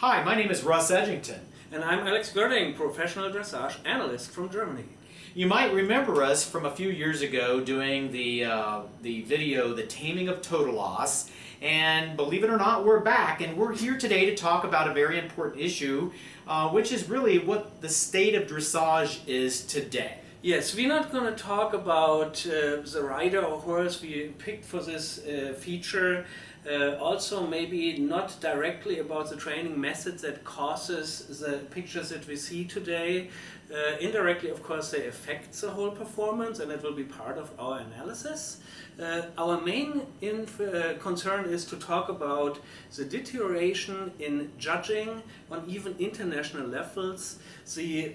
Hi, my name is Russ Edgington. And I'm Alex Görding, professional dressage analyst from Germany. You might remember us from a few years ago doing the video, The Taming of Total Loss. And believe it or not, we're back, and we're here today to talk about a very important issue, which is really what the state of dressage is today. Yes, we're not going to talk about the rider or horse we picked for this feature. Also maybe not directly about the training method that causes the pictures that we see today. Indirectly, of course, they affect the whole performance, and it will be part of our analysis. Our main concern is to talk about the deterioration in judging on even international levels, the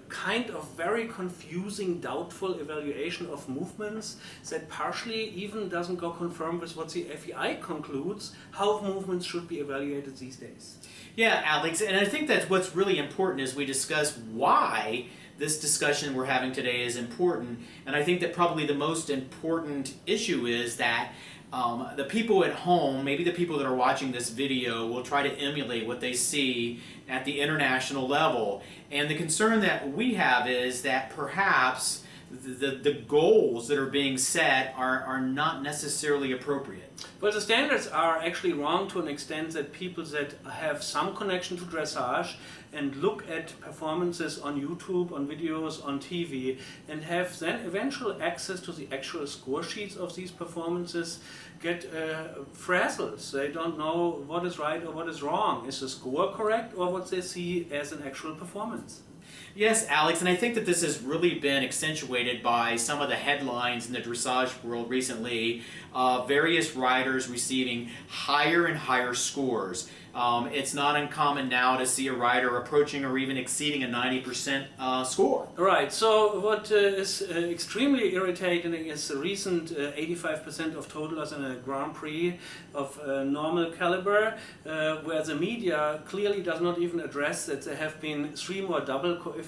kind of very confusing, doubtful evaluation of movements that partially even doesn't go confirmed with what the FEI concludes how movements should be evaluated these days. Yeah, Alex, and I think that's what's really important as we discuss why this discussion we're having today is important. And I think that probably the most important issue is that the people at home, maybe the people that are watching this video, will try to emulate what they see at the international level. And the concern that we have is that perhaps the goals that are being set are not necessarily appropriate. Well, the standards are actually wrong to an extent that people that have some connection to dressage and look at performances on YouTube, on videos, on TV, and have then eventual access to the actual score sheets of these performances get frazzled. They don't know what is right or what is wrong. Is the score correct or what they see as an actual performance? Yes, Alex, and I think that this has really been accentuated by some of the headlines in the dressage world recently, various riders receiving higher and higher scores. It's not uncommon now to see a rider approaching or even exceeding a 90% score. Right, so what is extremely irritating is the recent 85% of total loss in a Grand Prix of normal caliber, where the media clearly does not even address that there have been 3 more double coefficients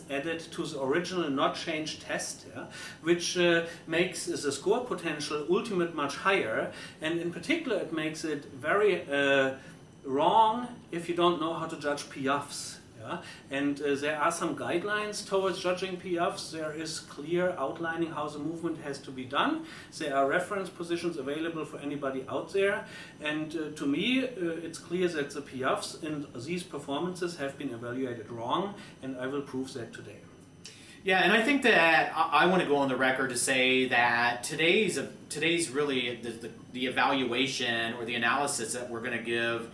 added to the original not changed test, which makes the score potential ultimate much higher, and in particular it makes it very wrong if you don't know how to judge PFs. And there are some guidelines towards judging PFs. There is clear outlining how the movement has to be done. There are reference positions available for anybody out there. And to me, it's clear that the PFs in these performances have been evaluated wrong, and I will prove that today. Yeah, and I think that I want to go on the record to say that today's really the evaluation or the analysis that we're going to give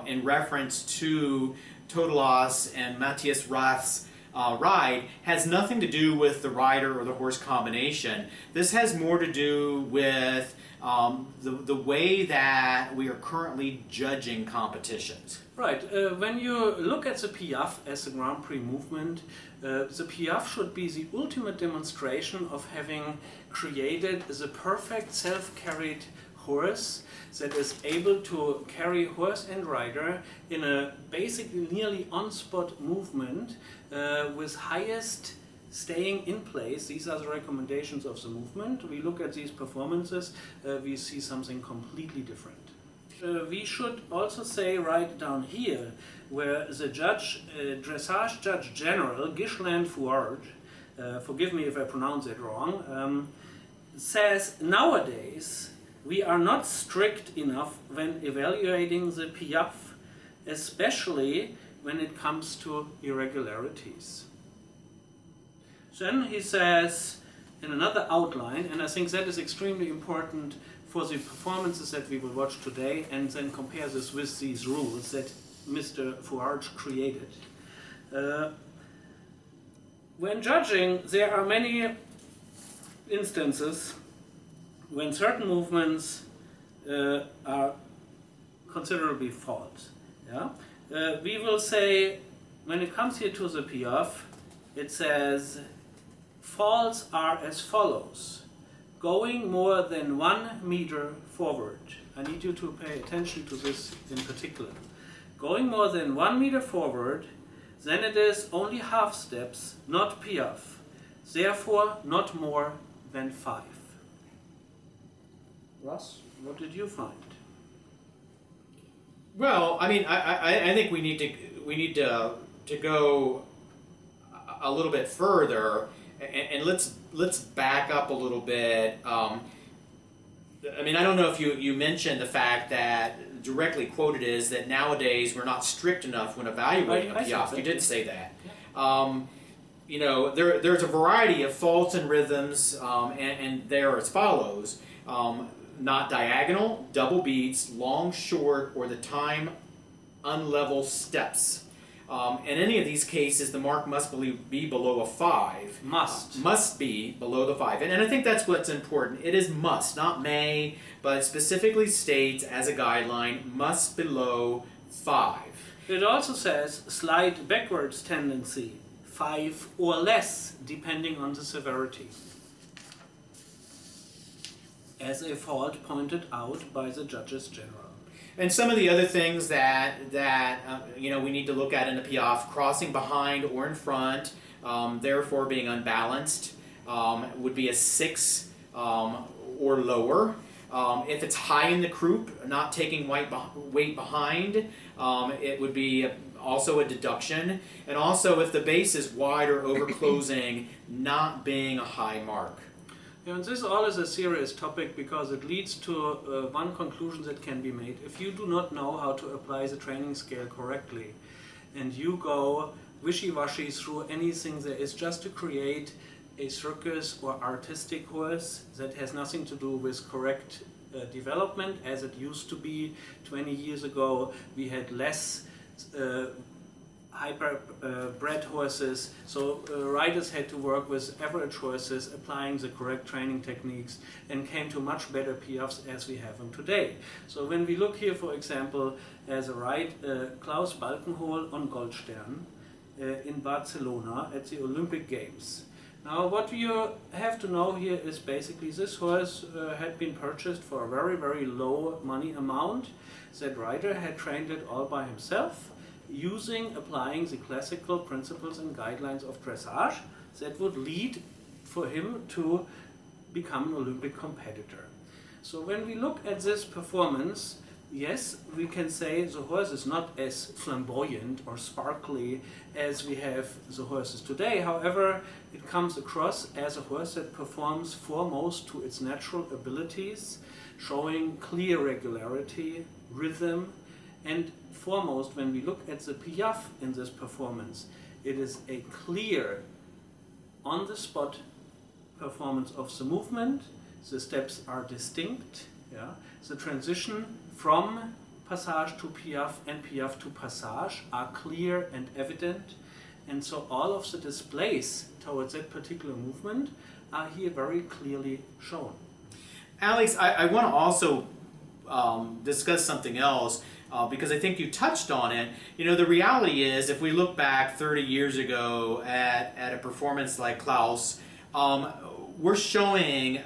in reference to Total Loss and Matthias Rath's ride has nothing to do with the rider or the horse combination. This has more to do with the way that we are currently judging competitions. Right. When you look at the PF as a Grand Prix movement, the PF should be the ultimate demonstration of having created the perfect self-carried horse that is able to carry horse and rider in a basically nearly on-spot movement with highest staying in place. These are the recommendations of the movement. We look at these performances, we see something completely different. We should also say right down here, where the judge, dressage judge general, Ghislain Fouard, forgive me if I pronounce it wrong, says nowadays we are not strict enough when evaluating the PF, especially when it comes to irregularities. Then he says in another outline, and I think that is extremely important for the performances that we will watch today, and then compare this with these rules that Mr. Fouard created. When judging, there are many instances when certain movements are considerably false. We will say, when it comes here to the PF, it says falls are as follows: going more than 1 meter forward. I need you to pay attention to this in particular. Going more than 1 meter forward, then it is only half steps, not PF. Therefore, not more than 5. Russ, what did you find? Well, I mean, I think we need to go a little bit further, and let's back up a little bit. I mean, I don't know if you mentioned the fact that directly quoted is that nowadays we're not strict enough when evaluating a Piaf. You did say that. You know, there's a variety of faults and rhythms, and they are as follows. Not diagonal, double beats, long, short, or the time unlevel steps. In any of these cases, the mark must be below a 5. Must be below the 5. And I think that's what's important. It is must, not may, but specifically states as a guideline, must below 5. It also says slight backwards tendency, 5 or less, depending on the severity, as a fault pointed out by the judges general. And some of the other things that you know, we need to look at in the Piaf: crossing behind or in front, therefore being unbalanced, would be a 6 or lower. If it's high in the croup, not taking weight behind, it would be also a deduction. And also if the base is wide or over closing, not being a high mark. Yeah, and this all is a serious topic because it leads to one conclusion that can be made. If you do not know how to apply the training scale correctly, and you go wishy-washy through anything there is just to create a circus or artistic horse that has nothing to do with correct development, as it used to be 20 years ago, we had less hyper-bred horses, so riders had to work with average horses, applying the correct training techniques, and came to much better Piafs as we have them today. So when we look here, for example, as a ride Klaus Balkenhol on Goldstern in Barcelona at the Olympic Games. Now what you have to know here is basically this horse had been purchased for a very, very low money amount. That rider had trained it all by himself, applying the classical principles and guidelines of dressage that would lead for him to become an Olympic competitor. So when we look at this performance, yes, we can say the horse is not as flamboyant or sparkly as we have the horses today. However, it comes across as a horse that performs foremost to its natural abilities, showing clear regularity, rhythm, and foremost, when we look at the Piaf in this performance, it is a clear, on-the-spot performance of the movement. The steps are distinct. Yeah? The transition from passage to Piaf and Piaf to passage are clear and evident. And so all of the displays towards that particular movement are here very clearly shown. Alex, I want to also discuss something else. Because I think you touched on it. You know, the reality is, if we look back 30 years ago at a performance like Klaus, we're showing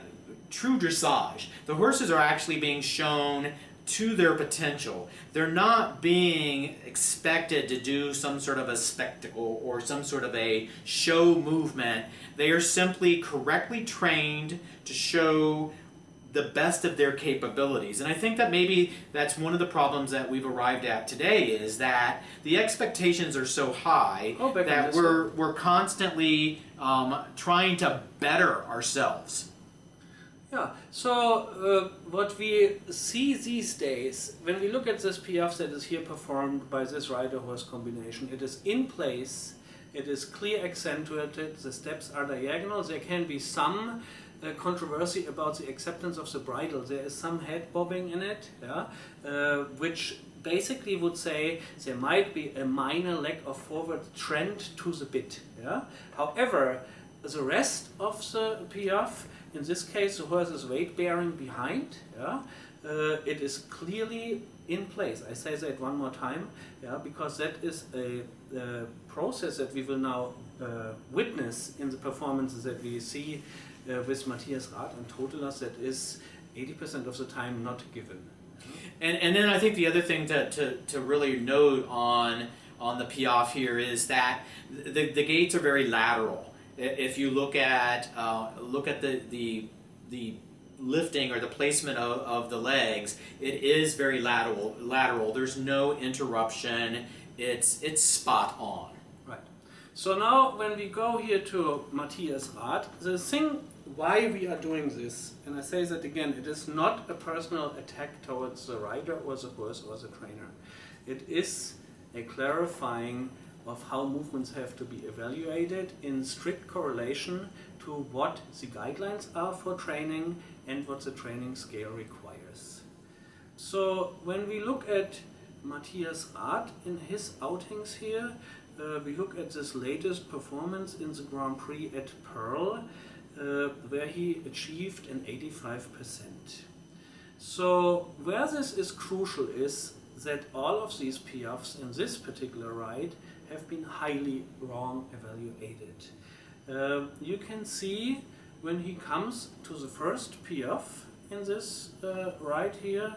true dressage. The horses are actually being shown to their potential. They're not being expected to do some sort of a spectacle or some sort of a show movement. They are simply correctly trained to show the best of their capabilities. And I think that maybe that's one of the problems that we've arrived at today, is that the expectations are so high that we're constantly trying to better ourselves. Yeah, so what we see these days, when we look at this Piaf that is here performed by this rider-horse combination, it is in place, it is clear accentuated, the steps are diagonal, there can be some controversy about the acceptance of the bridle. There is some head bobbing in it, yeah, which basically would say there might be a minor lack of forward trend to the bit. Yeah? However, the rest of the Piaf, in this case the horse is weight bearing behind, yeah, it is clearly in place. I say that one more time, yeah, because that is a process that we will now witness in the performances that we see with Matthias Rath and Totelas, that is 80% of the time not given. And then I think the other thing to really note on the Piaf here is that the gaits are very lateral. If you look at the lifting or the placement of the legs, it is very lateral. There's no interruption. It's spot on. Right. So now when we go here to Matthias Rath, the thing why we are doing this, and I say that again, it is not a personal attack towards the rider or the horse or the trainer. It is a clarifying of how movements have to be evaluated in strict correlation to what the guidelines are for training and what the training scale requires. So when we look at Matthias Rath in his outings here, we look at this latest performance in the Grand Prix at Pearl, where he achieved an 85%. So where this is crucial is that all of these Piafs in this particular ride have been highly wrong evaluated. You can see when he comes to the first Piaf in this ride here,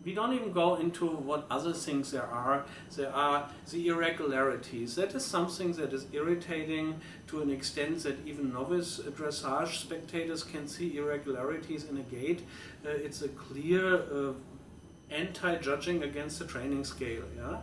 we don't even go into what other things there are. There are the irregularities. That is something that is irritating to an extent that even novice dressage spectators can see irregularities in a gait. It's a clear anti-judging against the training scale. Yeah?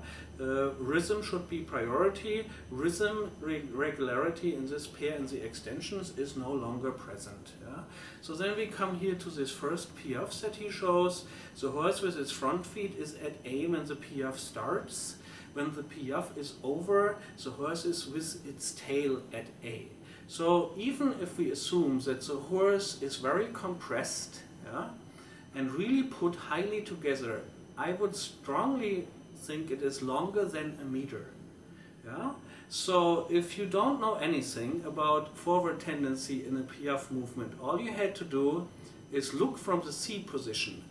Rhythm should be priority. Rhythm regularity in this pair in the extensions is no longer present. Yeah? So then we come here to this first Piaf that he shows. The horse with its front feet is at A when the Piaf starts. When the Piaf is over, the horse is with its tail at A. So even if we assume that the horse is very compressed, yeah, and really put highly together, I would strongly think it is longer than a meter. Yeah? So if you don't know anything about forward tendency in a Piaf movement, all you had to do is look from the C position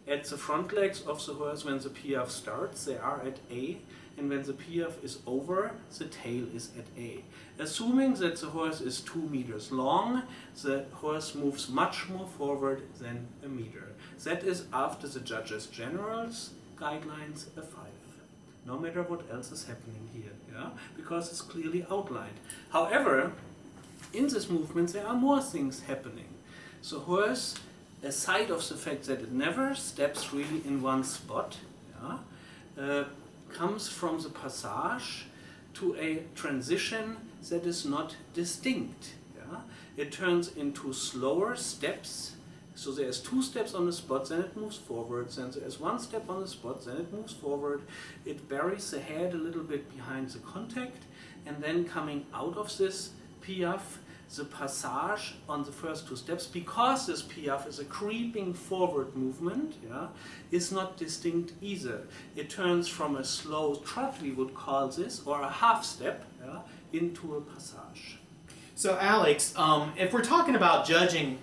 at the front legs of the horse. When the Piaf starts, they are at A, and when the Piaf is over, the tail is at A. Assuming that the horse is 2 meters long, the horse moves much more forward than a meter. That is, after the judges' generals guidelines, a 5. No matter what else is happening here, yeah? Because it's clearly outlined. However, in this movement there are more things happening. The horse, aside of the fact that it never steps really in one spot, yeah, comes from the passage to a transition that is not distinct. Yeah? It turns into slower steps. So there's 2 steps on the spot, then it moves forward, then there's 1 step on the spot, then it moves forward. It buries the head a little bit behind the contact, and then coming out of this Piaf, the passage on the first 2 steps, because this Piaf is a creeping forward movement, yeah, is not distinct either. It turns from a slow trot, we would call this, or a half step, yeah, into a passage. So Alex, if we're talking about judging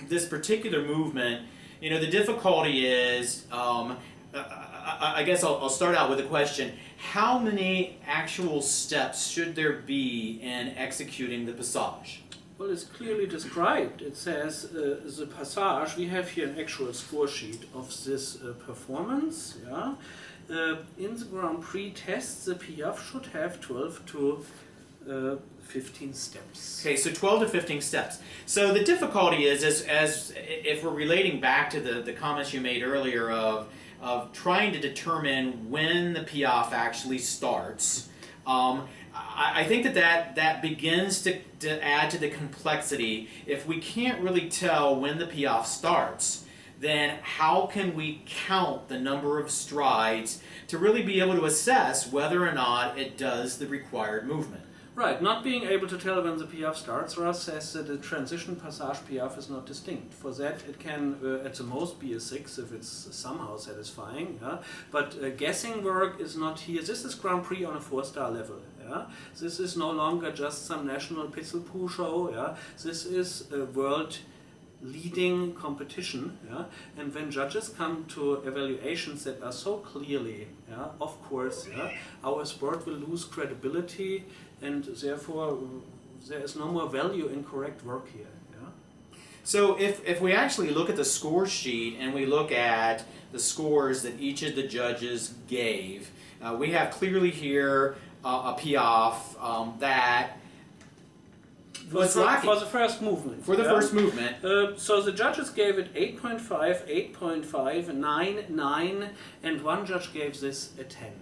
this particular movement, you know, the difficulty is, I guess I'll start out with a question. How many actual steps should there be in executing the passage? Well, it's clearly described. It says the passage, we have here an actual score sheet of this performance. Yeah? In the Grand Prix tests, the Piaf should have 12 to 15 steps. Okay, so 12 to 15 steps. So the difficulty is, as if we're relating back to the comments you made earlier of trying to determine when the Piaf actually starts, I think that begins to add to the complexity. If we can't really tell when the Piaf starts, then how can we count the number of strides to really be able to assess whether or not it does the required movement? Right, not being able to tell when the Piaf starts, Ross says that the transition passage Piaf is not distinct. For that it can at the most be a 6 if it's somehow satisfying. Yeah? But guessing work is not here. This is Grand Prix on a 4-star level. Yeah? This is no longer just some national Pitzelpoo show. Yeah? This is a world leading competition, yeah? And when judges come to evaluations that are so clearly, yeah, of course, yeah, our sport will lose credibility, and therefore there is no more value in correct work here. Yeah? So if we actually look at the score sheet and we look at the scores that each of the judges gave, we have clearly here a Piaf that what's lacking for the first movement. for the first movement. So the judges gave it 8.5, 8.5, 9, 9, and one judge gave this a 10.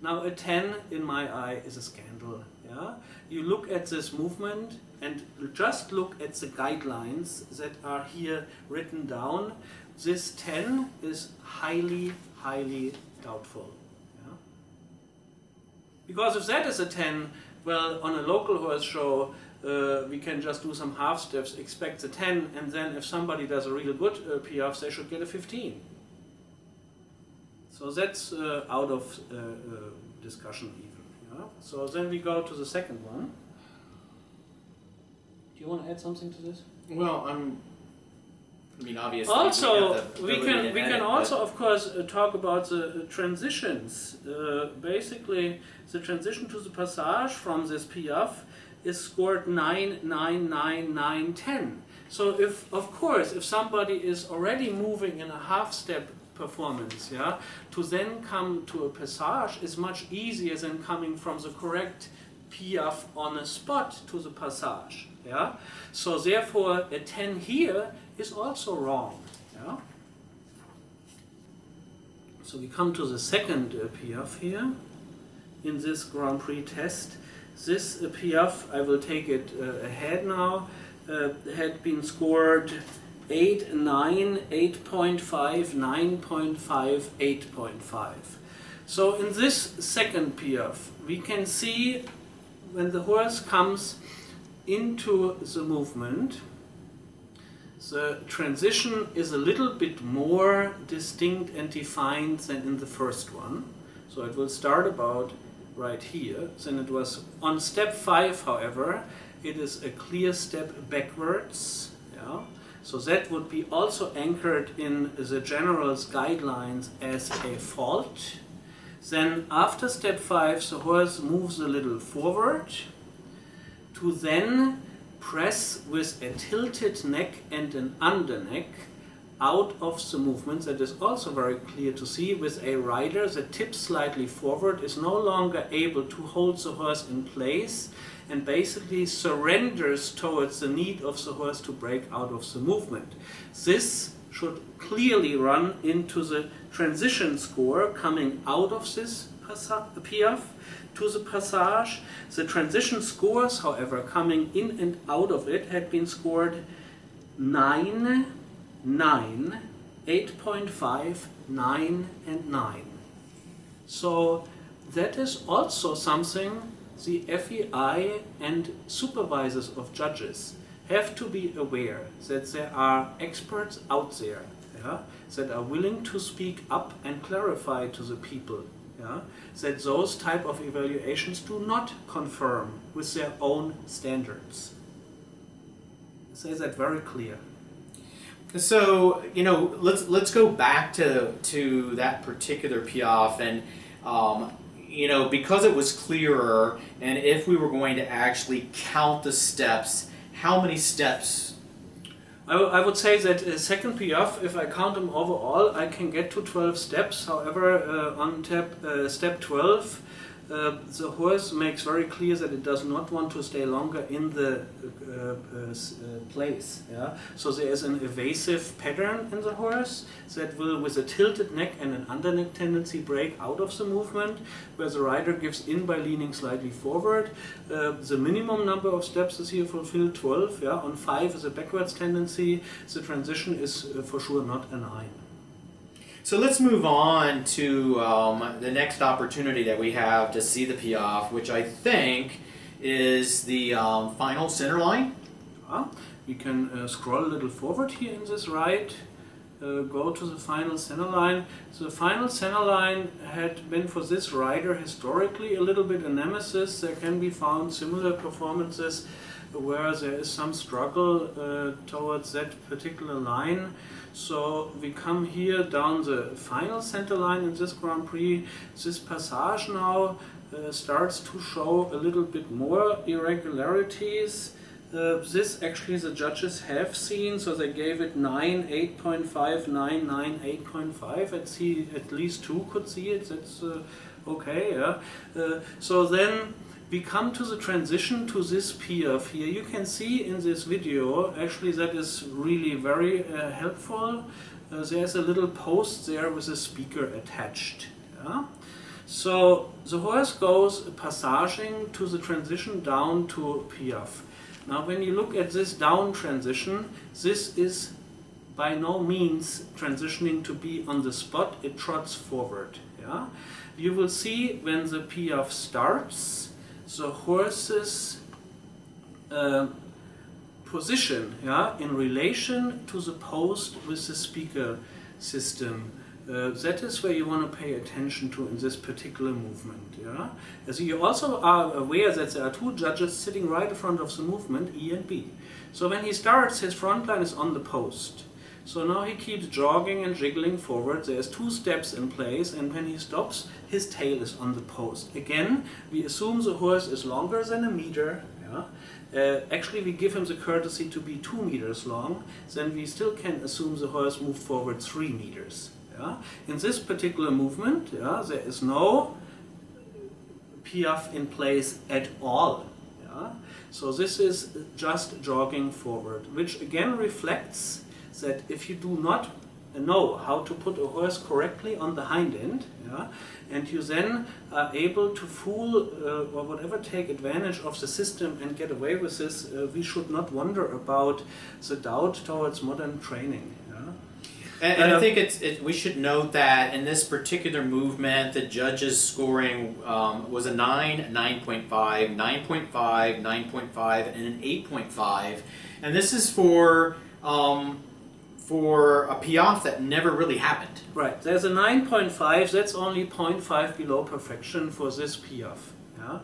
Now a 10 in my eye is a scandal. Yeah? You look at this movement and just look at the guidelines that are here written down. This 10 is highly, highly doubtful. Yeah? Because if that is a 10, well, on a local horse show, we can just do some half steps, expect a 10, and then if somebody does a real good piaffe, they should get a 15. So that's out of discussion even. Yeah? So then we go to the second one. Do you want to add something to this? Well, I mean, obviously. Also, we can can also, of course, talk about the transitions. Basically, the transition to the passage from this piaffe is scored 9, 9, 9, 9, 10. So if, of course, if somebody is already moving in a half-step performance, yeah, to then come to a passage is much easier than coming from the correct piaffe on a spot to the passage. Yeah? So therefore, a 10 here is also wrong. Yeah? So we come to the second piaffe here in this Grand Prix test. This piaffe, I will take it ahead now, had been scored 8, 9, 8.5, 9.5, 8.5. So in this second piaffe, we can see when the horse comes into the movement, the transition is a little bit more distinct and defined than in the first one. So it will start about right here. Then it was on step 5, however, it is a clear step backwards. Yeah? So that would be also anchored in the general's guidelines as a fault. Then after step 5, the horse moves a little forward to then press with a tilted neck and an underneck out of the movement. That is also very clear to see with a rider that tips slightly forward, is no longer able to hold the horse in place and basically surrenders towards the need of the horse to break out of the movement. This should clearly run into the transition score coming out of this piaffe to the passage. The transition scores, however, coming in and out of it had been scored 9, 9, 8.5, 9, and 9. So that is also something the FEI and supervisors of judges have to be aware, that there are experts out there, yeah, that are willing to speak up and clarify to the people, yeah, that those type of evaluations do not confirm with their own standards. I say that very clear. So, you know, let's go back to that particular piaffe, and you know, because it was clearer, and if we were going to actually count the steps, how many steps? I would say that second piaffe, if I count them overall, I can get to 12 steps. However, on step 12, the horse makes very clear that it does not want to stay longer in the place. Yeah? So there is an evasive pattern in the horse that will, with a tilted neck and an underneck tendency, break out of the movement, where the rider gives in by leaning slightly forward. The minimum number of steps is here fulfilled, 12. Yeah? On 5 is a backwards tendency. The transition is for sure not a 9. So let's move on to the next opportunity that we have to see the piaffe, which I think is the final center line. We can scroll a little forward here in this ride, go to the final center line. So the final center line had been for this rider historically a little bit a nemesis. There can be found similar performances where there is some struggle towards that particular line. So we come here down the final center line in this Grand Prix. This passage now starts to show a little bit more irregularities. This actually the judges have seen, so they gave it 9, 8.5, 9, 9, 8.5. At least 2 could see it, that's okay. Yeah. So then we come to the transition to this piaf here. You can see in this video, actually that is really very helpful. There's a little post there with a speaker attached. Yeah? So the horse goes passaging to the transition down to piaf. Now when you look at this down transition, this is by no means transitioning to be on the spot, it trots forward. Yeah? You will see when the piaf starts, the horse's position, yeah, in relation to the post with the speaker system. That is where you want to pay attention to in this particular movement. Yeah? As you also are aware that there are two judges sitting right in front of the movement, E and B. So when he starts, his front line is on the post. So now he keeps jogging and jiggling forward. There's 2 steps in place, and when he stops, his tail is on the post. Again, we assume the horse is longer than a meter. Yeah? Actually, we give him the courtesy to be 2 meters long. Then we still can assume the horse moved forward 3 meters. Yeah? In this particular movement, yeah, there is no piaf in place at all. Yeah? So this is just jogging forward, which again reflects that if you do not know how to put a horse correctly on the hind end, yeah, and you then are able to fool or whatever, take advantage of the system and get away with this, we should not wonder about the doubt towards modern training. Yeah? And I think we should note that in this particular movement, the judges' scoring was a 9, 9.5, 9.5, 9.5, and an 8.5. And this is for a piaf that never really happened. Right, there's a 9.5, that's only 0.5 below perfection for this piaf. Yeah?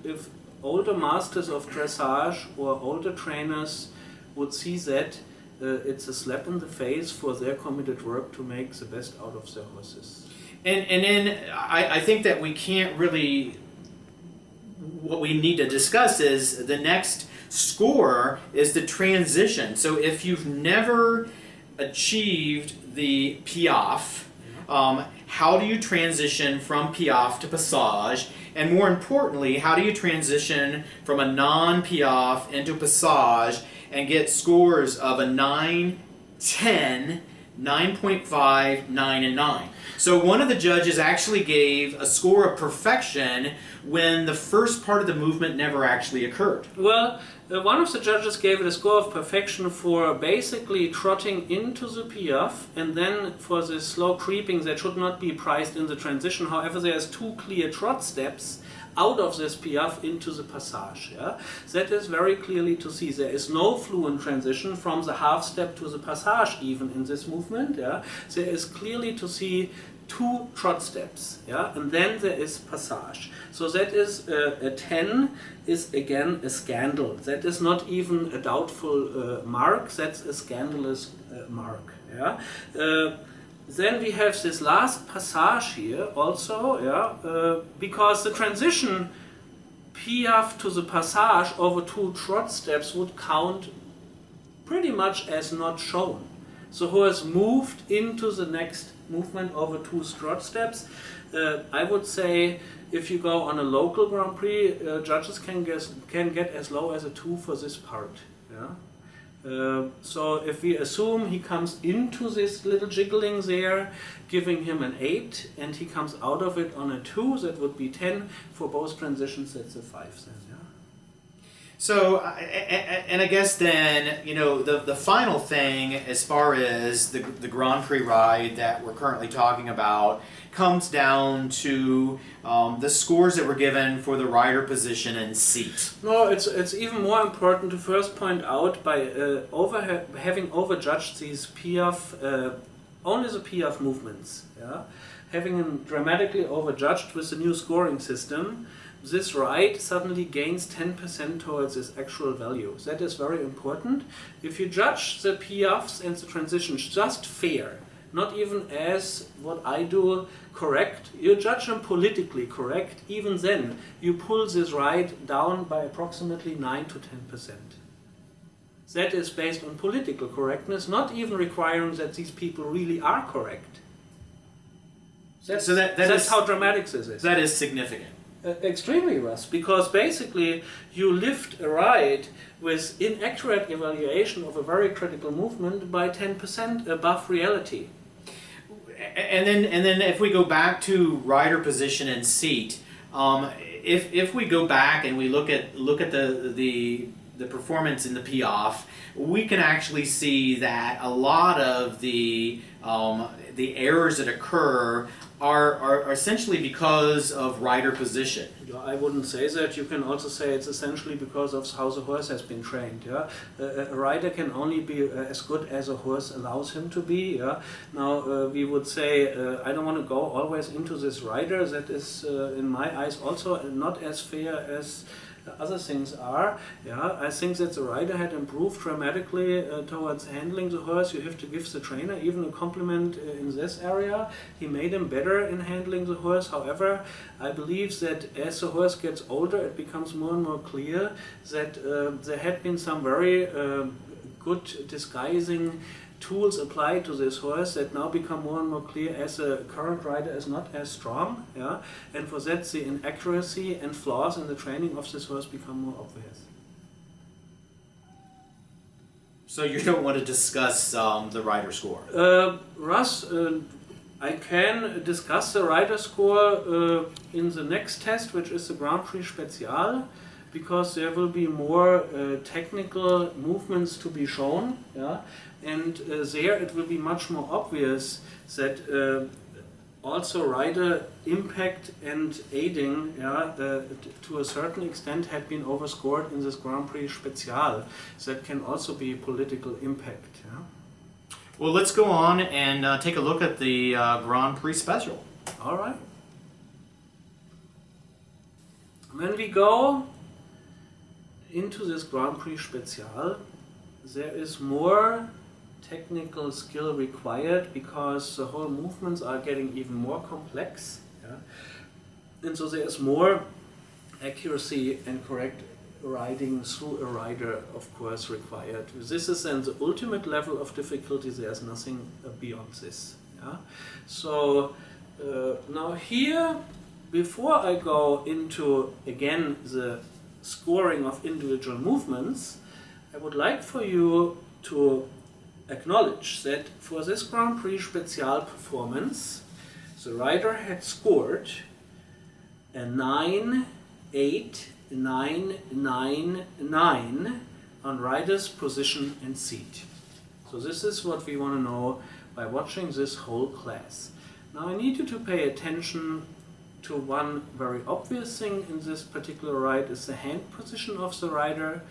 If older masters of dressage or older trainers would see that, it's a slap in the face for their committed work to make the best out of their horses. And then I think that we can't really, what we need to discuss is the next score is the transition. So if you've never achieved the piaf, how do you transition from piaf to passage? And more importantly, how do you transition from a non-piaf into passage and get scores of a 9, 10, 9.5, 9, and 9. So one of the judges actually gave a score of perfection when the first part of the movement never actually occurred. Well, one of the judges gave it a score of perfection for basically trotting into the piaf, and then for the slow creeping that should not be priced in the transition. However, there's 2 clear trot steps out of this piaf into the passage. Yeah? That is very clearly to see. There is no fluent transition from the half step to the passage even in this movement. Yeah? There is clearly to see 2 trot steps, yeah? And then there is passage. So that is a 10 is again a scandal. That is not even a doubtful mark, that's a scandalous mark. Yeah? Then we have this last passage here also, yeah, because the transition piaf to the passage over 2 trot steps would count pretty much as not shown. So who has moved into the next movement over 2 trot steps. I would say if you go on a local Grand Prix, judges can get as low as a 2 for this part. Yeah? So if we assume he comes into this little jiggling there, giving him an 8, and he comes out of it on a 2, that would be 10. For both transitions, that's a 5 then. Yeah? So, and I guess then, you know, the final thing as far as the Grand Prix ride that we're currently talking about comes down to the scores that were given for the rider position and seat. No, it's even more important to first point out by having overjudged these piaf, only the piaf movements, yeah? Having them dramatically overjudged with the new scoring system, this ride suddenly gains 10% towards its actual value. That is very important. If you judge the piafs and the transitions just fair, not even as what I do correct, you judge them politically correct, even then you pull this ride down by approximately 9 to 10%. That is based on political correctness, not even requiring that these people really are correct. That's how dramatic this is. That is significant. Extremely, Russ, because basically you lift a ride with inaccurate evaluation of a very critical movement by 10% above reality. And then if we go back to rider position and seat, if we go back and we look at the performance in the Piaffe, we can actually see that a lot of the errors that occur are essentially because of rider position. I wouldn't say that. You can also say it's essentially because of how the horse has been trained. Yeah, a rider can only be as good as a horse allows him to be. Yeah. Now we would say I don't want to go always into this rider. That is, in my eyes, also not as fair as other things are. Yeah, I think that the rider had improved dramatically towards handling the horse. You have to give the trainer even a compliment in this area. He made him better in handling the horse. However, I believe that as the horse gets older, it becomes more and more clear that there had been some very good disguising tools applied to this horse that now become more and more clear as the current rider is not as strong, yeah, and for that the inaccuracy and flaws in the training of this horse become more obvious. So you don't want to discuss the rider score? Russ, I can discuss the rider score in the next test, which is the Grand Prix Special, because there will be more technical movements to be shown, yeah? And there it will be much more obvious that also rider impact and aiding, yeah, to a certain extent had been overscored in this Grand Prix Special. That can also be political impact. Yeah? Well, let's go on and take a look at the Grand Prix Special. All right. When we go into this Grand Prix Special, there is more technical skill required because the whole movements are getting even more complex, yeah? And so there is more accuracy and correct riding through a rider, of course, required. This is then the ultimate level of difficulty. There's nothing beyond this, yeah? So now here, before I go into again the scoring of individual movements, I would like for you to acknowledge that for this Grand Prix Special performance, the rider had scored a 9.8999 on rider's position and seat. So this is what we want to know by watching this whole class. Now I need you to pay attention to one very obvious thing in this particular ride is the hand position of the rider.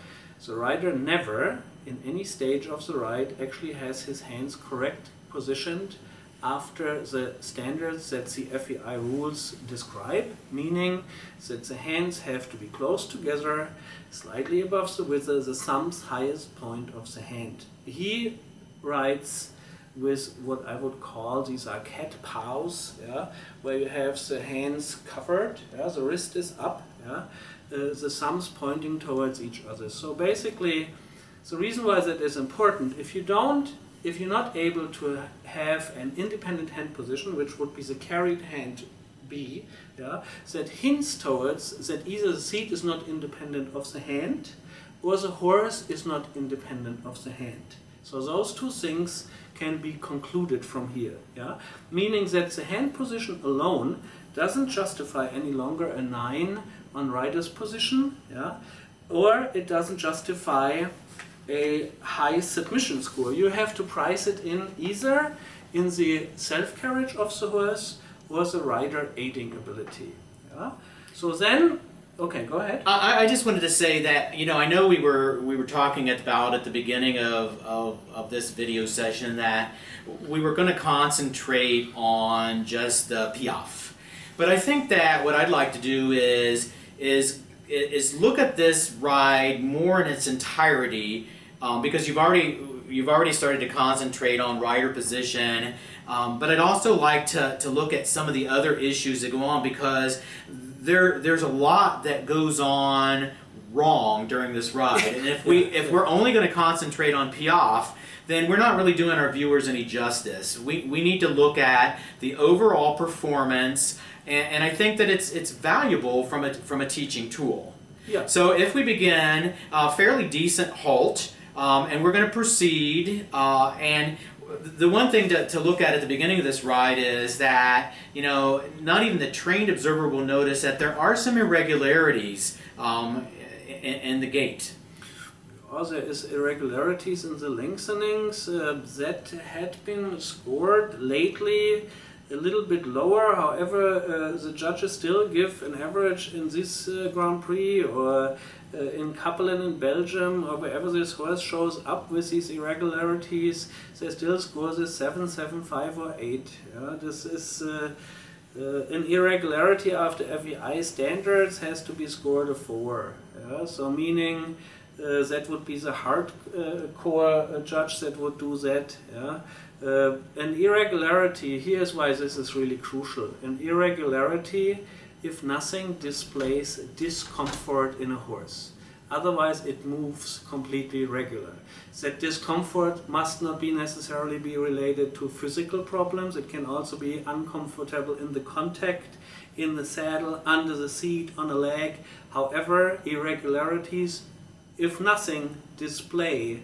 The rider never, in any stage of the ride, actually has his hands correct positioned after the standards that the FEI rules describe, meaning that the hands have to be close together, slightly above the wither, the thumb's highest point of the hand. He rides with what I would call, these are cat paws, yeah, where you have the hands covered, yeah, the wrist is up, yeah, the thumbs pointing towards each other. So basically, the reason why that is important, if you're not able to have an independent hand position, which would be the carried hand B, yeah, that hints towards that either the seat is not independent of the hand, or the horse is not independent of the hand. So those two things can be concluded from here, yeah? Meaning that the hand position alone doesn't justify any longer a 9 on rider's position, yeah? Or it doesn't justify a high submission score. You have to price it in either in the self-carriage of the horse or the rider aiding ability, yeah? So then, okay, go ahead. I just wanted to say that, you know, I know we were talking about at the beginning of this video session that we were going to concentrate on just the Piaffe. But I think that what I'd like to do is look at this ride more in its entirety, because you've already started to concentrate on rider position, but I'd also like to look at some of the other issues that go on, because there's a lot that goes on wrong during this ride. And if we're only going to concentrate on Piaffe, then we're not really doing our viewers any justice. We need to look at the overall performance, and I think that it's valuable from a teaching tool. Yeah. So if we begin a fairly decent halt, and we're going to proceed, and the one thing to look at the beginning of this ride is that, not even the trained observer will notice that there are some irregularities in the gait. There is irregularities in the lengthenings that had been scored lately a little bit lower. However, the judges still give an average in this Grand Prix, or in Kappelen in Belgium, or wherever this horse shows up with these irregularities, they still score this 7, 7, 5 or 8. Yeah, this is an irregularity after FEI standards has to be scored a 4. Yeah, so meaning that would be the hardcore judge that would do that. Yeah. An irregularity, here's why this is really crucial. An irregularity, if nothing, displays discomfort in a horse. Otherwise it moves completely regular. That discomfort must not be necessarily be related to physical problems. It can also be uncomfortable in the contact, in the saddle, under the seat, on a leg. However, irregularities, if nothing, display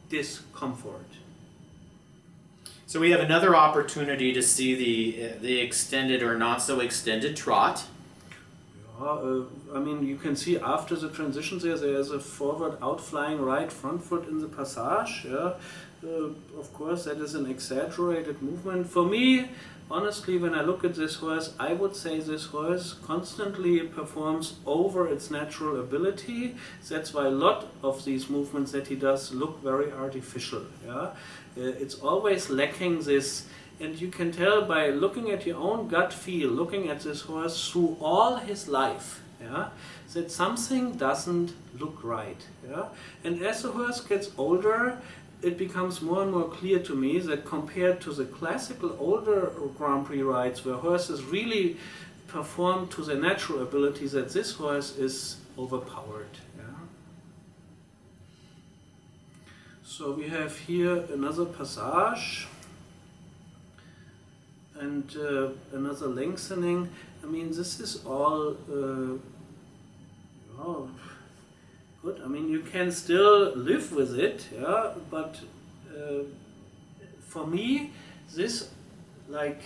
discomfort. So we have another opportunity to see the extended or not so extended trot. I mean, you can see after the transition there's a forward outflying right front foot in the passage. Yeah. Of course, that is an exaggerated movement. For me, honestly, when I look at this horse, I would say this horse constantly performs over its natural ability. That's why a lot of these movements that he does look very artificial. Yeah? It's always lacking this, and you can tell by looking at your own gut feel, looking at this horse through all his life, yeah, that something doesn't look right. Yeah? And as the horse gets older, it becomes more and more clear to me that compared to the classical older Grand Prix rides where horses really perform to their natural abilities, that this horse is overpowered. Yeah? So we have here another passage and another lengthening. I mean, this is all good. I mean, you can still live with it, yeah, but for me, this like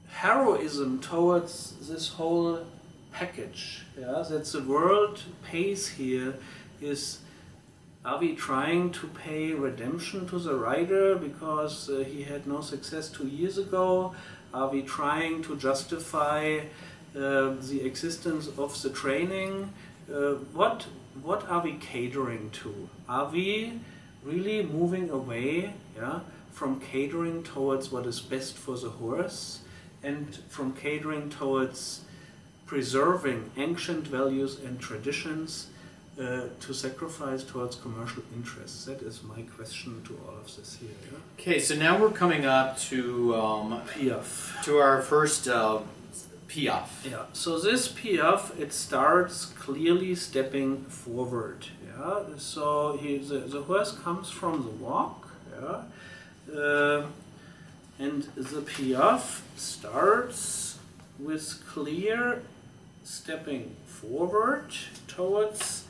heroism towards this whole package, yeah, that the world pays here is, are we trying to pay redemption to the rider because he had no success 2 years ago? Are we trying to justify the existence of the training? What are we catering to? Are we really moving away, yeah, from catering towards what is best for the horse and from catering towards preserving ancient values and traditions to sacrifice towards commercial interests? That is my question to all of this here. Yeah? Okay, so now we're coming up to Piaffe. to our first Piaffe. Yeah. So this Piaffe, it starts clearly stepping forward. Yeah. So the horse comes from the walk. Yeah. And the Piaffe starts with clear stepping forward towards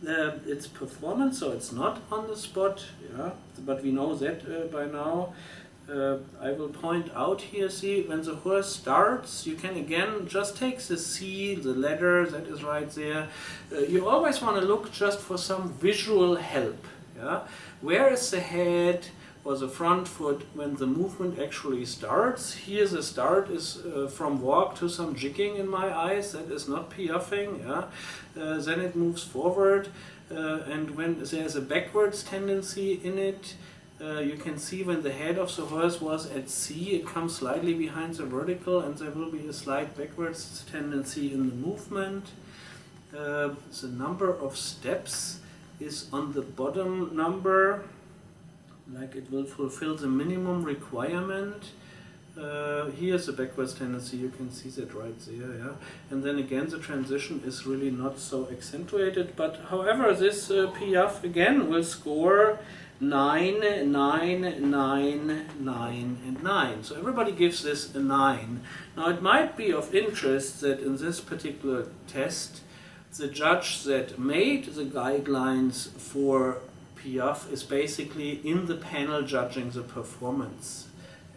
its performance, so it's not on the spot, yeah, but we know that by now. I will point out here, see, when the horse starts, you can again just take the C, the letter that is right there. You always want to look just for some visual help. Yeah? Where is the head or the front foot when the movement actually starts? Here the start is from walk to some jigging in my eyes, that is not piaffing. Yeah? Then it moves forward, and when there's a backwards tendency in it, you can see when the head of the horse was at C, it comes slightly behind the vertical and there will be a slight backwards tendency in the movement. The number of steps is on the bottom number, like it will fulfill the minimum requirement. Here's the backwards tendency, you can see that right there, yeah. And then again the transition is really not so accentuated, but however this Piaf again will score 9, 9, 9, 9 and 9. So everybody gives this a 9. Now it might be of interest that in this particular test the judge that made the guidelines for Piaf is basically in the panel judging the performance.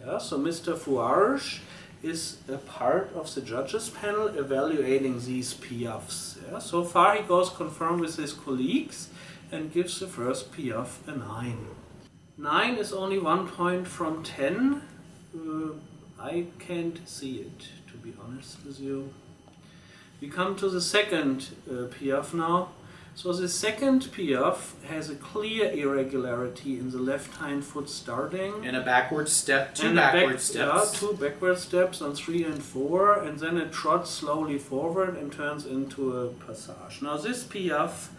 Yeah, so Mr. Fouarge is a part of the judges panel evaluating these Piafs. Yeah, so far he goes confirm with his colleagues and gives the first Piaf a 9. 9 is only 1 point from 10. I can't see it, to be honest with you. We come to the second Piaf now. So the second Piaf has a clear irregularity in the left hind foot starting. And a backward step, two backward steps. Yeah, 2 backward steps on 3 and 4, and then it trots slowly forward and turns into a passage. Now this Piaf,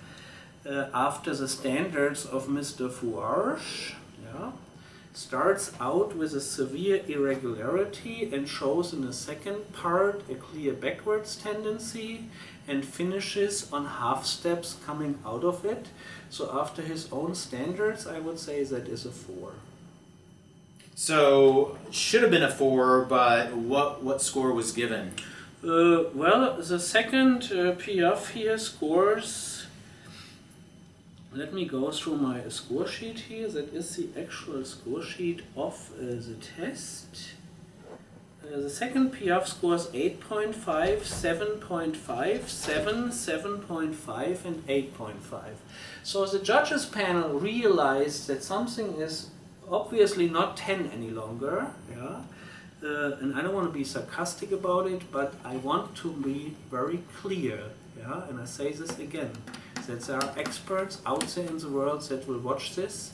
after the standards of Mr. Fouarge, yeah, starts out with a severe irregularity and shows in the second part a clear backwards tendency and finishes on half steps coming out of it. So after his own standards, I would say that is a 4. So should have been a 4, but what score was given? Well, the second Piaf here scores. Let me go through my score sheet here. That is the actual score sheet of the test. The second Piaf scores 8.5, 7.5, 7, 7.5 and 8.5. So the judges panel realized that something is obviously not 10 any longer. Yeah? And I don't want to be sarcastic about it, but I want to be very clear. Yeah? And I say this again, that there are experts out there in the world that will watch this,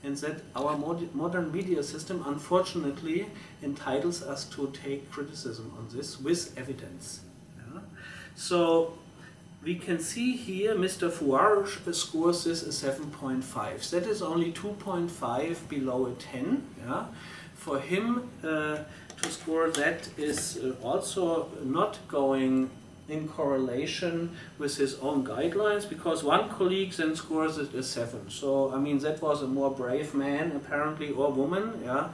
and that our modern media system unfortunately entitles us to take criticism on this with evidence. Yeah? So we can see here Mr. Fouarge scores this a 7.5. That is only 2.5 below a 10. Yeah? For him to score that is also not going in correlation with his own guidelines, because one colleague then scores it a 7. So I mean that was a more brave man apparently, or woman, yeah,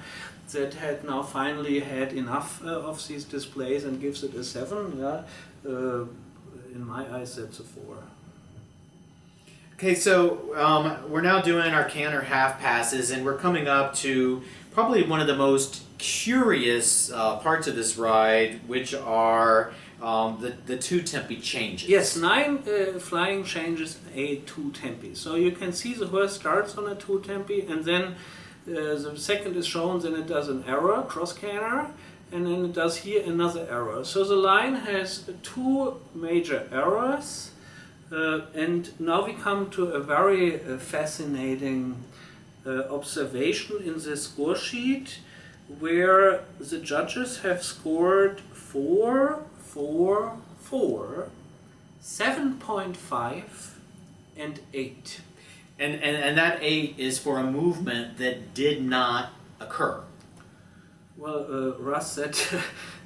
that had now finally had enough of these displays and gives it a 7. Yeah, in my eyes that's a 4. Okay, so we're now doing our canter half passes, and we're coming up to probably one of the most curious parts of this ride, which are the 2 tempi changes. Yes, 9 flying changes a 2 tempi. So you can see the horse starts on a 2 tempi, and then the second is shown, then it does an error, cross canter, and then it does here another error. So the line has 2 major errors, and now we come to a very fascinating observation in the score sheet, where the judges have scored 4, 4, 4, 7.5 and 8. And that 8 is for a movement that did not occur. Well, Russ said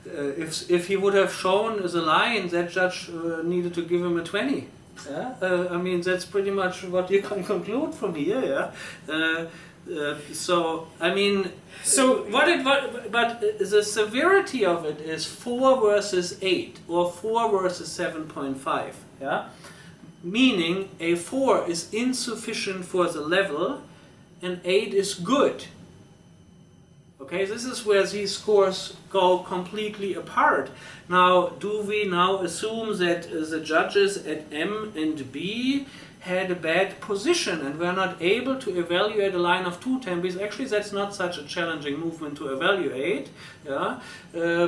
if he would have shown the line, that judge needed to give him a 20. Yeah? I mean, that's pretty much what you can conclude from here. Yeah? So I mean, so but the severity of it is 4 versus 8 or 4 versus 7.5. Yeah, meaning a 4 is insufficient for the level, and 8 is good. Okay, this is where these scores go completely apart. Now, do we now assume that the judges at M and B had a bad position and were not able to evaluate a line of 2 tempis? Actually, that's not such a challenging movement to evaluate, yeah,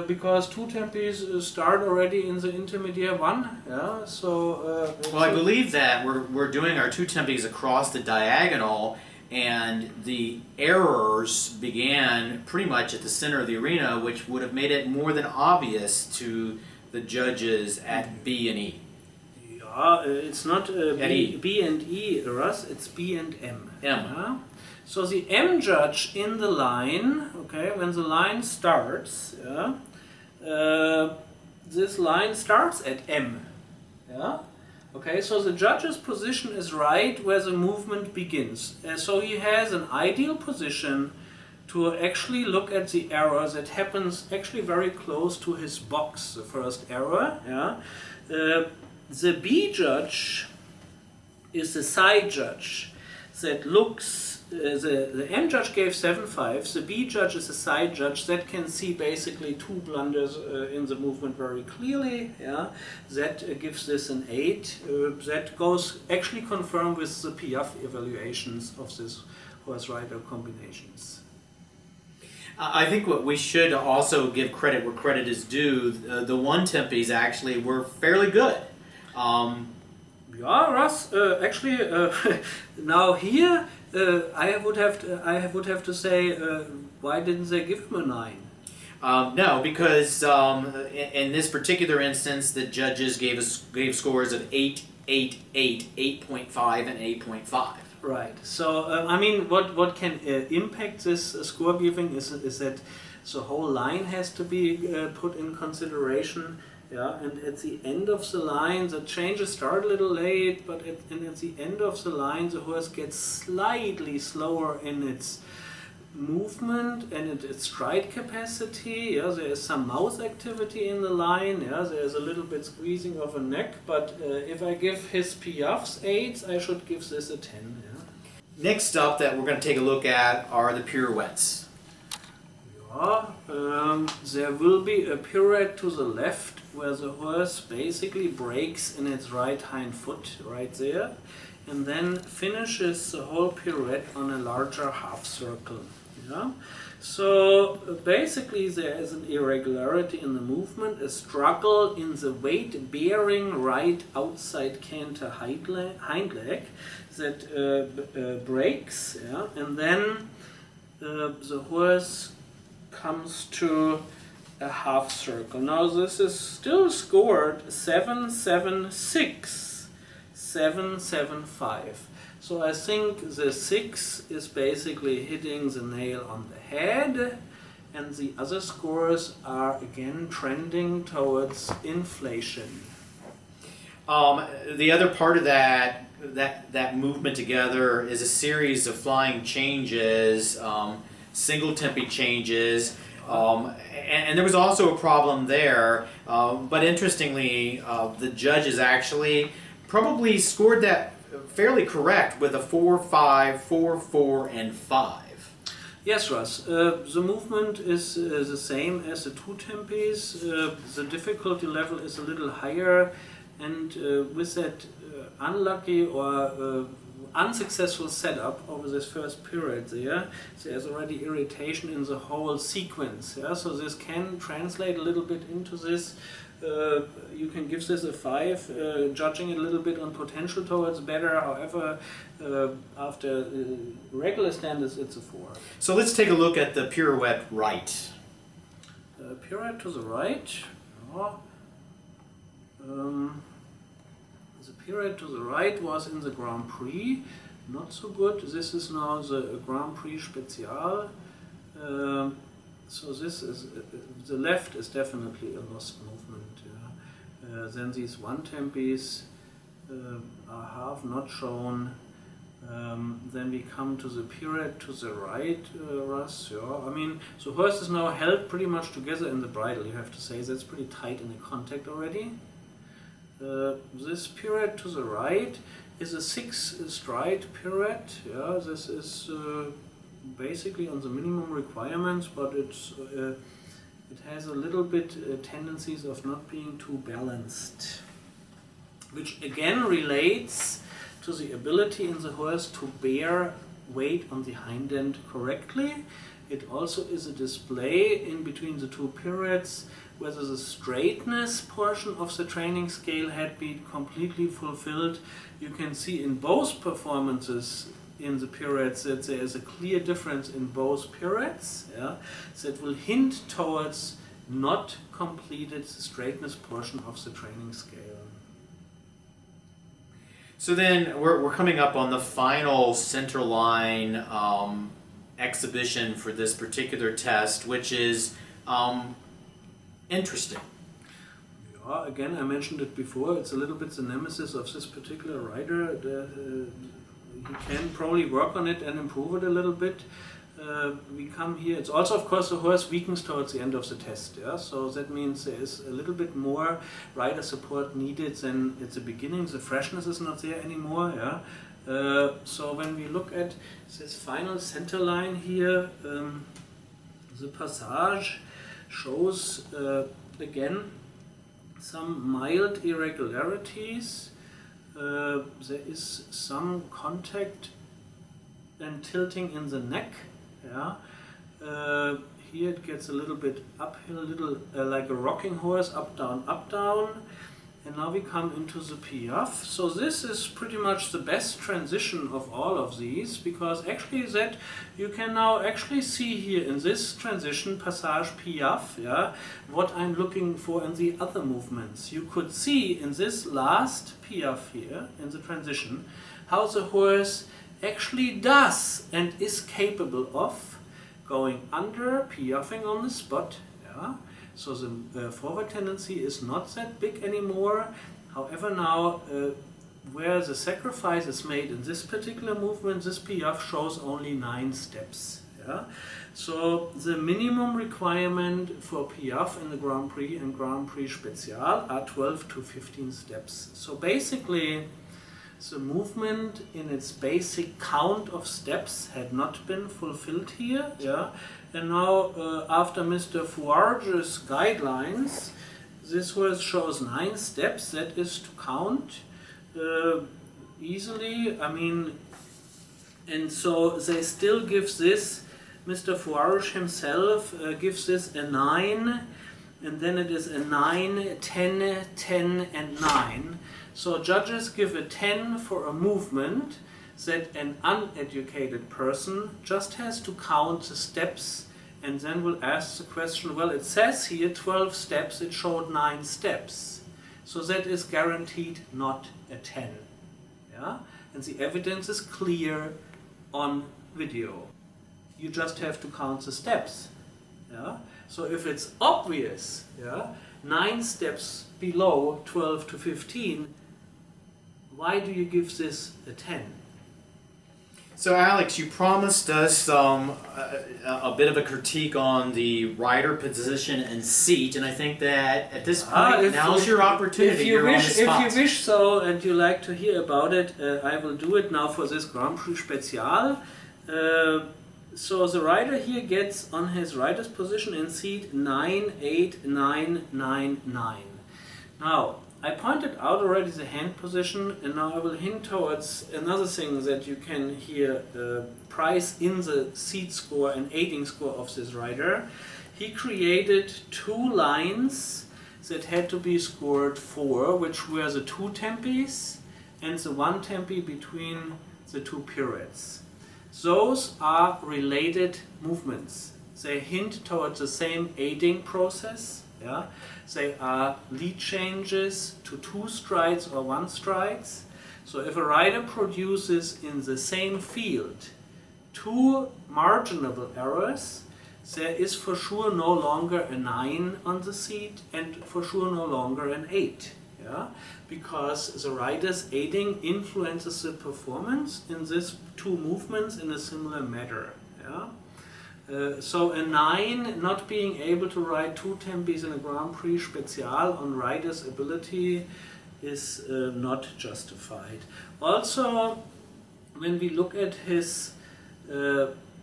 because 2 tempis start already in the intermediate 1. Yeah, so well, I believe that we're doing our 2 tempis across the diagonal, and the errors began pretty much at the center of the arena, which would have made it more than obvious to the judges at B and E. It's not B and E, Russ, it's B and M. M. So the M judge in the line, okay, when the line starts, this line starts at M. Yeah? Okay, so the judge's position is right where the movement begins. So he has an ideal position to actually look at the error that happens actually very close to his box, the first error. Yeah? The B judge is the side judge that looks, the M judge gave 7.5, the B judge is a side judge that can see basically two blunders in the movement very clearly. Yeah? That gives this an 8. That goes actually confirmed with the Piaf evaluations of this horse-rider combinations. I think what we should also give credit where credit is due. The one tempis actually were fairly good. Yeah, Russ. Actually, now here I would have to say, why didn't they give him a 9? No, because in this particular instance, the judges gave scores of 8, 8, 8, 8.5, and 8.5. Right. So I mean, what can impact this score giving is that the whole line has to be put in consideration. Yeah, and at the end of the line, the changes start a little late, but at the end of the line, the horse gets slightly slower in its movement and its stride capacity. Yeah, there is some mouth activity in the line. Yeah, there is a little bit squeezing of a neck, but if I give his Piafs 8s, I should give this a 10. Yeah. Next up that we're going to take a look at are the pirouettes. Yeah, there will be a pirouette to the left where the horse basically breaks in its right hind foot right there and then finishes the whole pirouette on a larger half circle. Yeah? So basically there is an irregularity in the movement, a struggle in the weight-bearing right outside canter hind leg that breaks, yeah? And then the horse comes to a half circle. Now this is still scored 7, 7, 6, 7, 7, 5. So I think the 6 is basically hitting the nail on the head, and the other scores are again trending towards inflation. The other part of that movement together is a series of flying changes, single tempi changes, and there was also a problem there, but interestingly the judges actually probably scored that fairly correct with a 4, 5, 4, 4, and 5. Yes, Russ. The movement is the same as the two tempis. The difficulty level is a little higher, and with that unlucky or unsuccessful setup over this first period there's already irritation in the whole sequence. Yeah? So this can translate a little bit into this. You can give this a 5, judging it a little bit on potential towards better. However, after regular standards, it's a 4. So let's take a look at the pirouette right. Pirouette to the right. Oh. The pirouette to the right was in the Grand Prix. Not so good. This is now the Grand Prix Special. So this is the left is definitely a lost movement. Yeah. Then these one tempis are half not shown. Then we come to the pirouette to the right, Russ. Yeah. I mean, the horse is now held pretty much together in the bridle. You have to say that's pretty tight in the contact already. This pirouette to the right is a 6 stride pirouette. Yeah, this is basically on the minimum requirements, but it has a little bit tendencies of not being too balanced, which again relates to the ability in the horse to bear weight on the hind end correctly. It also is a display in between the two pirouettes whether the straightness portion of the training scale had been completely fulfilled. You can see in both performances in the pirouettes that there is a clear difference in both pirouettes, that will hint towards not completed straightness portion of the training scale. So then we're coming up on the final center line exhibition for this particular test, which is interesting. Yeah, again, I mentioned it before, it's a little bit the nemesis of this particular rider. He can probably work on it and improve it a little bit. We come here, it's also of course the horse weakens towards the end of the test, yeah? So that means there is a little bit more rider support needed than at the beginning. The freshness is not there anymore, yeah? So when we look at this final center line here, the passage shows again some mild irregularities. There is some contact and tilting in the neck. Yeah. Here it gets a little bit uphill, a little like a rocking horse, up down, and now we come into the piaffe. So this is pretty much the best transition of all of these, because actually that you can now actually see here in this transition, passage piaffe, yeah, what I'm looking for in the other movements. You could see in this last piaffe here, in the transition, how the horse actually does and is capable of going under, piaffing on the spot, yeah. So the forward tendency is not that big anymore. However, now where the sacrifice is made in this particular movement, this piaffe shows only 9 steps. Yeah? So the minimum requirement for piaffe in the Grand Prix and Grand Prix Special are 12 to 15 steps. So basically, the movement in its basic count of steps had not been fulfilled here, yeah. And now, after Mr. Fouarge's guidelines, this horse shows 9 steps. That is to count easily. I mean, and so they still give this. Mr. Fouarge himself gives this a 9, and then it is a 9, 10, 10, and 9. So judges give a 10 for a movement that an uneducated person just has to count the steps and then will ask the question, well, it says here 12 steps, it showed 9 steps. So that is guaranteed not a 10. Yeah? And the evidence is clear on video. You just have to count the steps. Yeah? So if it's obvious, yeah, 9 steps below 12 to 15, why do you give this a 10? So Alex, you promised us a bit of a critique on the rider position and seat, and I think that at this point, now's your opportunity. If you wish so, and you like to hear about it, I will do it now for this Grand Prix Special. So the rider here gets on his rider's position in seat 9, 8, 9, 9, 9. Now, I pointed out already the hand position, and now I will hint towards another thing that you can here price in the seat score and aiding score of this rider. He created 2 lines that had to be scored 4, which were the 2 tempis and the 1 tempi between the 2 pirouettes. Those are related movements. They hint towards the same aiding process. Yeah? They are lead changes to 2 strides or 1 strides. So if a rider produces in the same field 2 marginable errors, there is for sure no longer a 9 on the seat and for sure no longer an 8. Yeah? Because the rider's aiding influences the performance in these 2 movements in a similar manner. Yeah? So a 9 not being able to ride 2 tempis in a Grand Prix Special on rider's ability is not justified. Also, when we look at his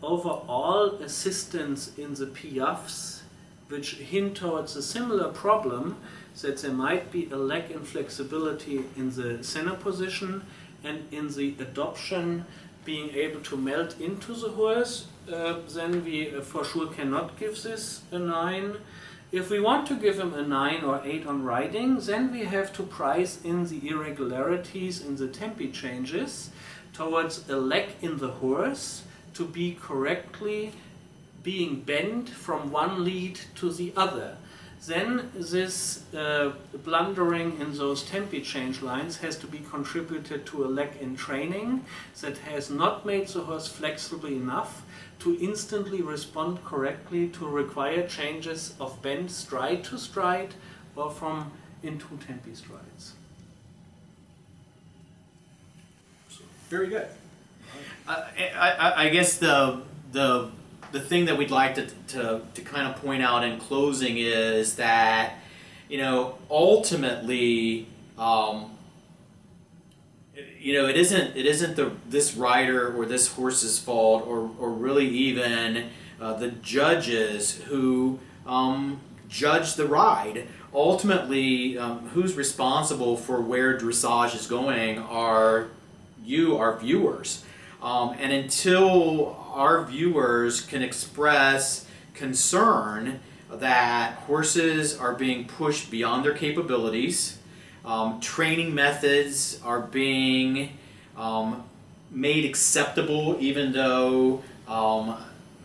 overall assistance in the piaffes, which hint towards a similar problem, that there might be a lack in flexibility in the center position and in the adoption being able to melt into the horse, then we for sure cannot give this a 9. If we want to give him a 9 or 8 on riding, then we have to price in the irregularities in the tempi changes towards a lack in the horse to be correctly being bent from one lead to the other. then this blundering in those tempi change lines has to be contributed to a lack in training that has not made the horse flexible enough to instantly respond correctly to required changes of bend stride to stride or from into tempi strides. Very good. I guess the thing that we'd like to kind of point out in closing is that, you know, ultimately, you know, it isn't this rider or this horse's fault, or really even the judges who judge the ride. Ultimately, who's responsible for where dressage is going are you, our viewers. And until our viewers can express concern that horses are being pushed beyond their capabilities, training methods are being made acceptable even though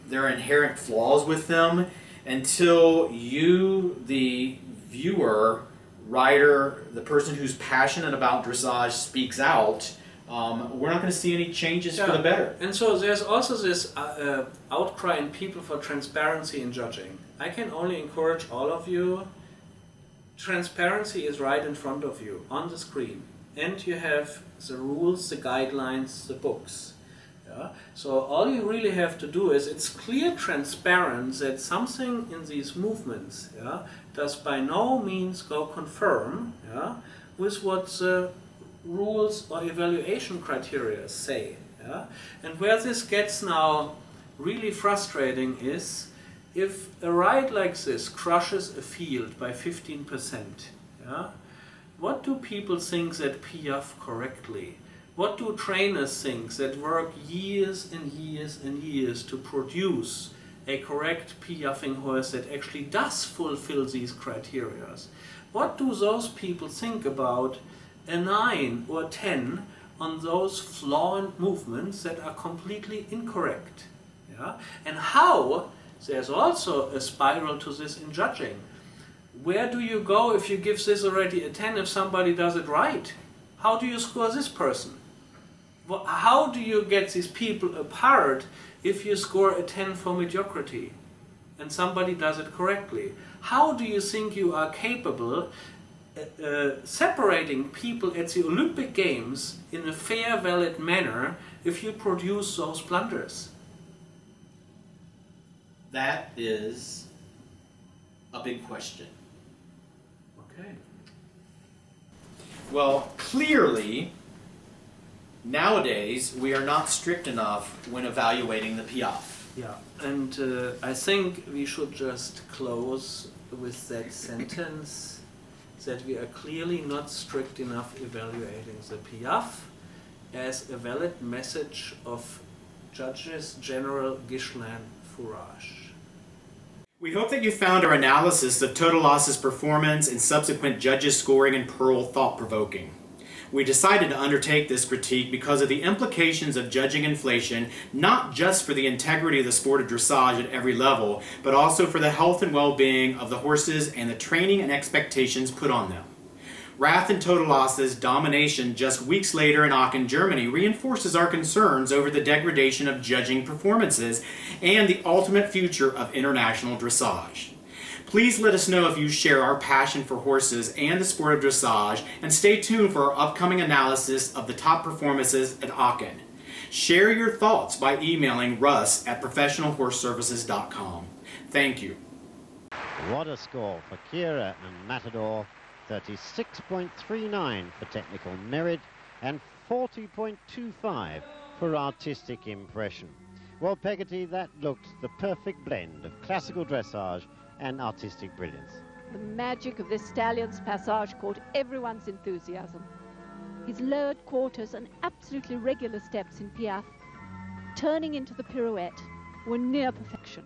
there are inherent flaws with them, until you, the viewer, rider, the person who's passionate about dressage speaks out, we're not going to see any changes for the better. And so there's also this outcry in people for transparency in judging. I can only encourage all of you, transparency is right in front of you on the screen. And you have the rules, the guidelines, the books. Yeah? So all you really have to do is, it's clear, transparent, that something in these movements, yeah, does by no means go conform, yeah, with what the rules or evaluation criteria say. Yeah? And where this gets now really frustrating is if a ride like this crushes a field by 15%, yeah, what do people think that Piaffe correctly? What do trainers think that work years and years and years to produce a correct Piaffing horse that actually does fulfill these criteria? What do those people think about a 9 or 10 on those flawed movements that are completely incorrect? Yeah? And how, there's also a spiral to this in judging. Where do you go if you give this already a 10 if somebody does it right? How do you score this person? How do you get these people apart if you score a 10 for mediocrity and somebody does it correctly? How do you think you are capable separating people at the Olympic Games in a fair, valid manner if you produce those blunders? That is a big question. Okay. Well, clearly, nowadays, we are not strict enough when evaluating the Piaffe. Yeah, and I think we should just close with that sentence, that we are clearly not strict enough evaluating the Piaffe, as a valid message of Judges General Gislain Fourage. We hope that you found our analysis of Total Loss's performance and subsequent judges' scoring in Pearl thought-provoking. We decided to undertake this critique because of the implications of judging inflation, not just for the integrity of the sport of dressage at every level, but also for the health and well-being of the horses and the training and expectations put on them. Rath and Total Loss's domination just weeks later in Aachen, Germany reinforces our concerns over the degradation of judging performances and the ultimate future of international dressage. Please let us know if you share our passion for horses and the sport of dressage, and stay tuned for our upcoming analysis of the top performances at Aachen. Share your thoughts by emailing russ@professionalhorseservices.com. Thank you. What a score for Kira and Matador. 36.39 for technical merit and 40.25 for artistic impression. Well, Peggotty, that looked the perfect blend of classical dressage and artistic brilliance. The magic of this stallion's passage caught everyone's enthusiasm. His lowered quarters and absolutely regular steps in Piaffe, turning into the pirouette, were near perfection.